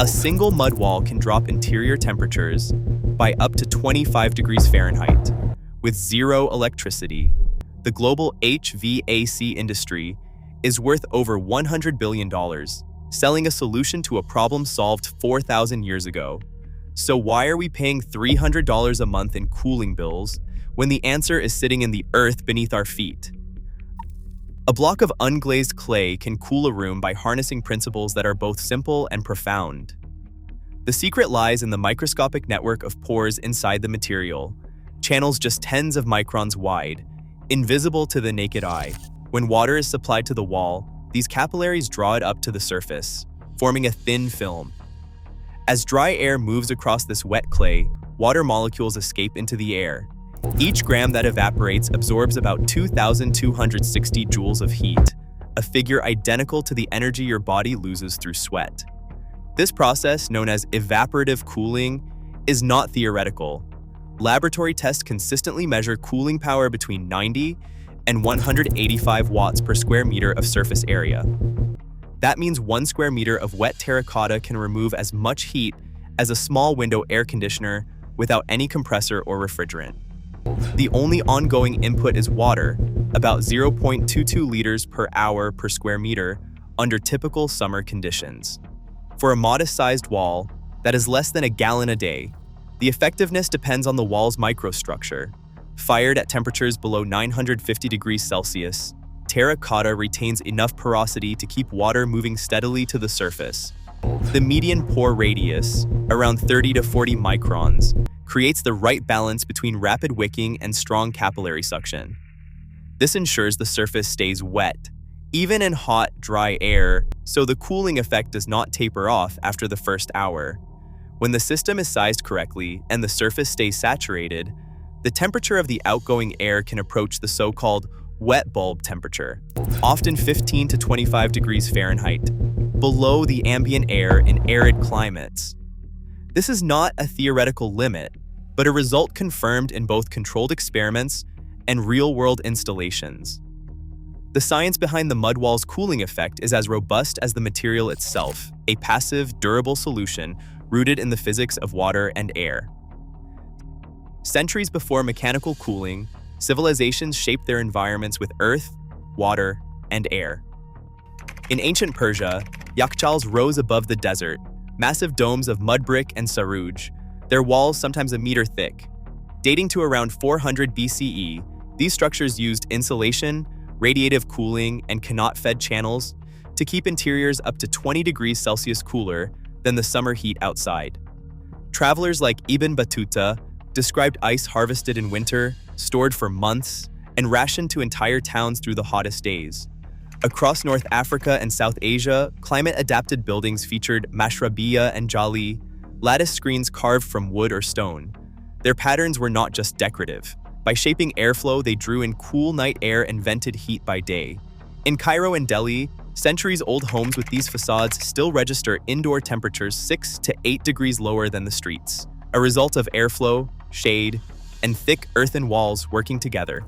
A single mud wall can drop interior temperatures by up to 25 degrees Fahrenheit. With zero electricity, the global HVAC industry is worth over $100 billion, selling a solution to a problem solved 4,000 years ago. So why are we paying $300 a month in cooling bills when the answer is sitting in the earth beneath our feet? A block of unglazed clay can cool a room by harnessing principles that are both simple and profound. The secret lies in the microscopic network of pores inside the material, channels just tens of microns wide, invisible to the naked eye. When water is supplied to the wall, these capillaries draw it up to the surface, forming a thin film. As dry air moves across this wet clay, water molecules escape into the air. Each gram that evaporates absorbs about 2,260 joules of heat, a figure identical to the energy your body loses through sweat. This process, known as evaporative cooling, is not theoretical. Laboratory tests consistently measure cooling power between 90 and 185 watts per square meter of surface area. That means 1 square meter of wet terracotta can remove as much heat as a small window air conditioner without any compressor or refrigerant. The only ongoing input is water, about 0.22 liters per hour per square meter under typical summer conditions. For a modest-sized wall, that is less than a gallon a day. The effectiveness depends on the wall's microstructure. Fired at temperatures below 950 degrees Celsius, terracotta retains enough porosity to keep water moving steadily to the surface. The median pore radius, around 30 to 40 microns, creates the right balance between rapid wicking and strong capillary suction. This ensures the surface stays wet, even in hot, dry air, so the cooling effect does not taper off after the first hour. When the system is sized correctly and the surface stays saturated, the temperature of the outgoing air can approach the so-called wet bulb temperature, often 15 to 25 degrees Fahrenheit, below the ambient air in arid climates. This is not a theoretical limit, but a result confirmed in both controlled experiments and real-world installations. The science behind the mud wall's cooling effect is as robust as the material itself, a passive, durable solution rooted in the physics of water and air. Centuries before mechanical cooling, civilizations shaped their environments with earth, water, and air. In ancient Persia, yakhchals rose above the desert, massive domes of mud brick and saruj, their walls sometimes a meter thick. Dating to around 400 BCE, these structures used insulation, radiative cooling, and kanot-fed channels to keep interiors up to 20 degrees Celsius cooler than the summer heat outside. Travelers like Ibn Battuta described ice harvested in winter, stored for months, and rationed to entire towns through the hottest days. Across North Africa and South Asia, climate-adapted buildings featured mashrabiya and jali, lattice screens carved from wood or stone. Their patterns were not just decorative. By shaping airflow, they drew in cool night air and vented heat by day. In Cairo and Delhi, centuries-old homes with these facades still register indoor temperatures 6 to 8 degrees lower than the streets, a result of airflow, shade, and thick earthen walls working together.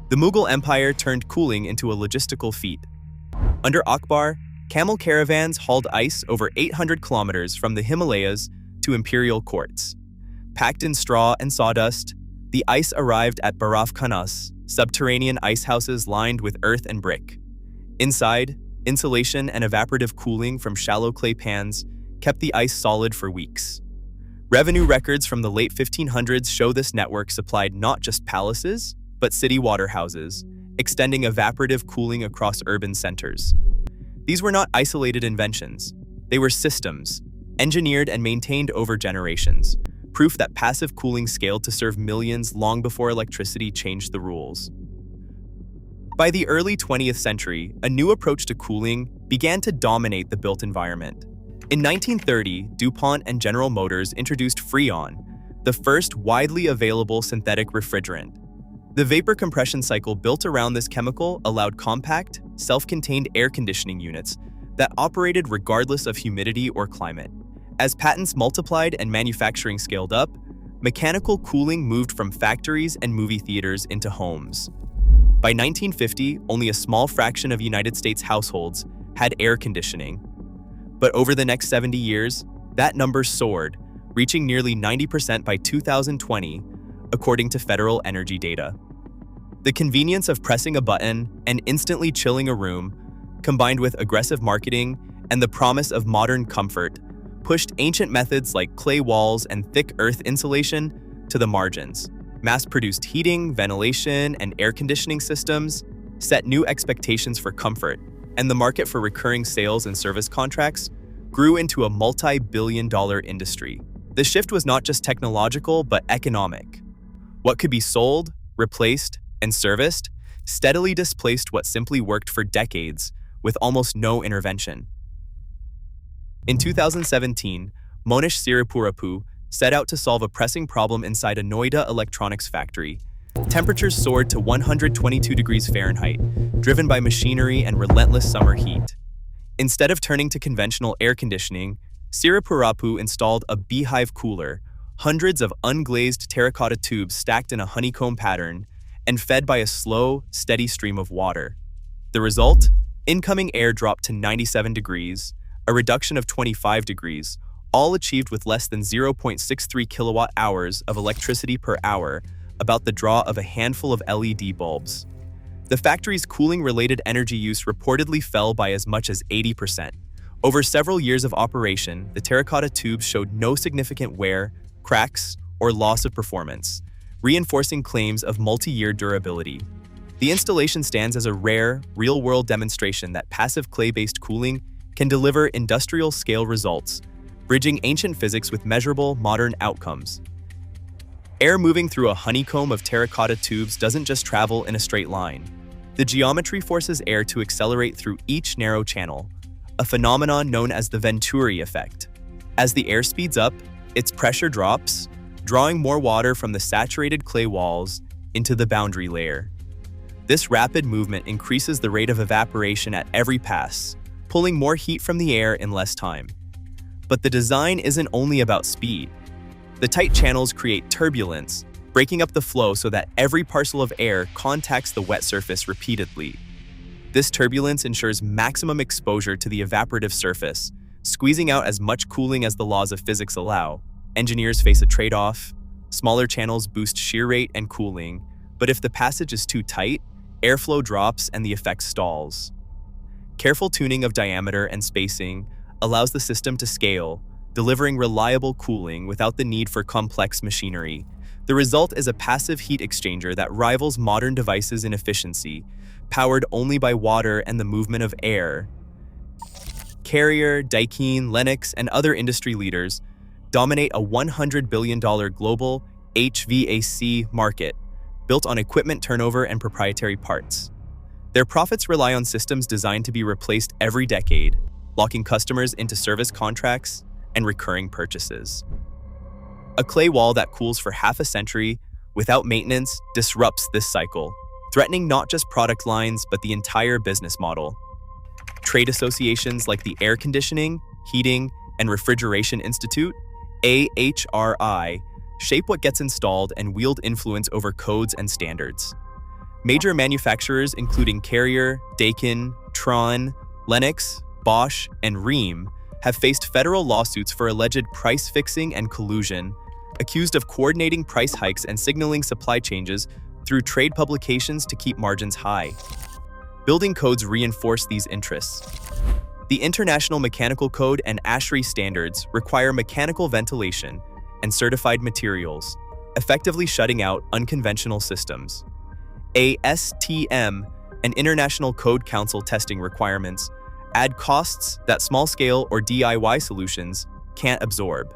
The Mughal Empire turned cooling into a logistical feat. Under Akbar, camel caravans hauled ice over 800 kilometers from the Himalayas to imperial courts. Packed in straw and sawdust, the ice arrived at baraf khanas, subterranean ice houses lined with earth and brick. Inside, insulation and evaporative cooling from shallow clay pans kept the ice solid for weeks. Revenue records from the late 1500s show this network supplied not just palaces, but city water houses, extending evaporative cooling across urban centers. These were not isolated inventions. They were systems, engineered and maintained over generations, proof that passive cooling scaled to serve millions long before electricity changed the rules. By the early 20th century, a new approach to cooling began to dominate the built environment. In 1930, DuPont and General Motors introduced freon, the first widely available synthetic refrigerant. The vapor compression cycle built around this chemical allowed compact, self-contained air conditioning units that operated regardless of humidity or climate. As patents multiplied and manufacturing scaled up, mechanical cooling moved from factories and movie theaters into homes. By 1950, only a small fraction of United States households had air conditioning. But over the next 70 years, That number soared, reaching nearly 90% by 2020, according to federal energy data. The convenience of pressing a button and instantly chilling a room, combined with aggressive marketing and the promise of modern comfort, pushed ancient methods like clay walls and thick earth insulation to the margins. Mass-produced heating, ventilation, and air conditioning systems set new expectations for comfort, and the market for recurring sales and service contracts grew into a multi-billion-dollar industry. The shift was not just technological, but economic. What could be sold, replaced, and serviced steadily displaced what simply worked for decades with almost no intervention. In 2017, Monish Siripurapu set out to solve a pressing problem inside a Noida electronics factory. Temperatures soared to 122 degrees Fahrenheit, driven by machinery and relentless summer heat. Instead of turning to conventional air conditioning, Siripurapu installed a beehive cooler, hundreds of unglazed terracotta tubes stacked in a honeycomb pattern and fed by a slow, steady stream of water. The result? Incoming air dropped to 97 degrees, a reduction of 25 degrees, all achieved with less than 0.63 kilowatt hours of electricity per hour, about the draw of a handful of LED bulbs. The factory's cooling-related energy use reportedly fell by as much as 80%. Over several years of operation, the terracotta tubes showed no significant wear, cracks, or loss of performance, reinforcing claims of multi-year durability. The installation stands as a rare, real-world demonstration that passive clay-based cooling can deliver industrial-scale results, bridging ancient physics with measurable, modern outcomes. Air moving through a honeycomb of terracotta tubes doesn't just travel in a straight line. The geometry forces air to accelerate through each narrow channel, a phenomenon known as the Venturi effect. As the air speeds up, its pressure drops, drawing more water from the saturated clay walls into the boundary layer. This rapid movement increases the rate of evaporation at every pass, pulling more heat from the air in less time. But the design isn't only about speed. The tight channels create turbulence, breaking up the flow so that every parcel of air contacts the wet surface repeatedly. This turbulence ensures maximum exposure to the evaporative surface, squeezing out as much cooling as the laws of physics allow. Engineers face a trade-off. Smaller channels boost shear rate and cooling, but if the passage is too tight, airflow drops and the effect stalls. Careful tuning of diameter and spacing allows the system to scale, delivering reliable cooling without the need for complex machinery. The result is a passive heat exchanger that rivals modern devices in efficiency, powered only by water and the movement of air. Carrier, Daikin, Lennox, and other industry leaders dominate a $100 billion global HVAC market, built on equipment turnover and proprietary parts. Their profits rely on systems designed to be replaced every decade, locking customers into service contracts and recurring purchases. A clay wall that cools for half a century without maintenance disrupts this cycle, threatening not just product lines but the entire business model. Trade associations like the Air Conditioning, Heating, and Refrigeration Institute, AHRI, shape what gets installed and wield influence over codes and standards. Major manufacturers including Carrier, Daikin, Trane, Lennox, Bosch, and Rheem have faced federal lawsuits for alleged price fixing and collusion, accused of coordinating price hikes and signaling supply changes through trade publications to keep margins high. Building codes reinforce these interests. The International Mechanical Code and ASHRAE standards require mechanical ventilation and certified materials, effectively shutting out unconventional systems. ASTM and International Code Council testing requirements add costs that small-scale or DIY solutions can't absorb.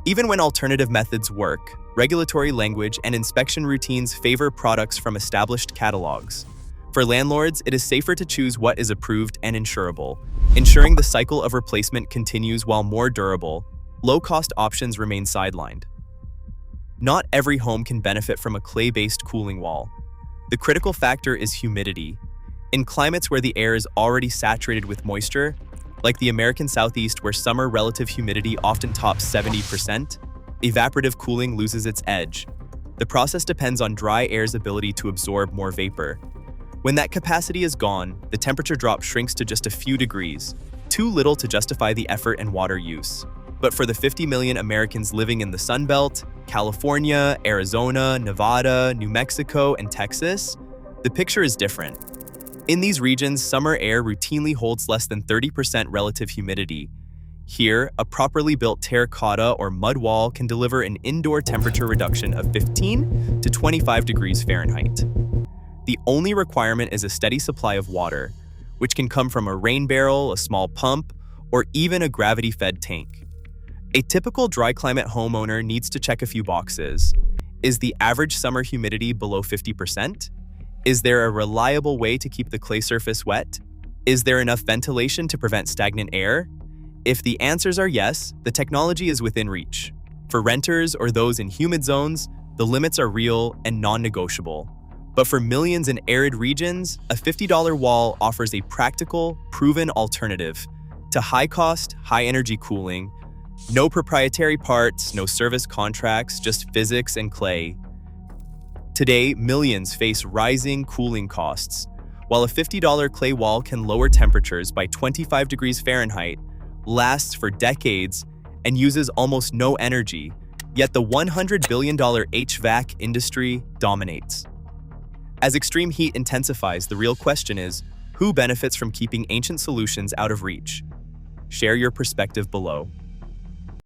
Even when alternative methods work, regulatory language and inspection routines favor products from established catalogs. For landlords, it is safer to choose what is approved and insurable, ensuring the cycle of replacement continues while more durable, low-cost options remain sidelined. Not every home can benefit from a clay-based cooling wall. The critical factor is humidity. In climates where the air is already saturated with moisture, like the American Southeast where summer relative humidity often tops 70%, evaporative cooling loses its edge. The process depends on dry air's ability to absorb more vapor. When that capacity is gone, the temperature drop shrinks to just a few degrees, too little to justify the effort and water use. But for the 50 million Americans living in the Sun Belt, California, Arizona, Nevada, New Mexico, and Texas, the picture is different. In these regions, summer air routinely holds less than 30% relative humidity. Here, a properly built terracotta or mud wall can deliver an indoor temperature reduction of 15 to 25 degrees Fahrenheit. The only requirement is a steady supply of water, which can come from a rain barrel, a small pump, or even a gravity-fed tank. A typical dry climate homeowner needs to check a few boxes. Is the average summer humidity below 50%? Is there a reliable way to keep the clay surface wet? Is there enough ventilation to prevent stagnant air? If the answers are yes, the technology is within reach. For renters or those in humid zones, the limits are real and non-negotiable. But for millions in arid regions, a $50 wall offers a practical, proven alternative to high-cost, high-energy cooling. No proprietary parts, no service contracts, just physics and clay. Today, millions face rising cooling costs. While a $50 clay wall can lower temperatures by 25 degrees Fahrenheit, lasts for decades, and uses almost no energy, yet the $100 billion HVAC industry dominates. As extreme heat intensifies, the real question is, who benefits from keeping ancient solutions out of reach? Share your perspective below.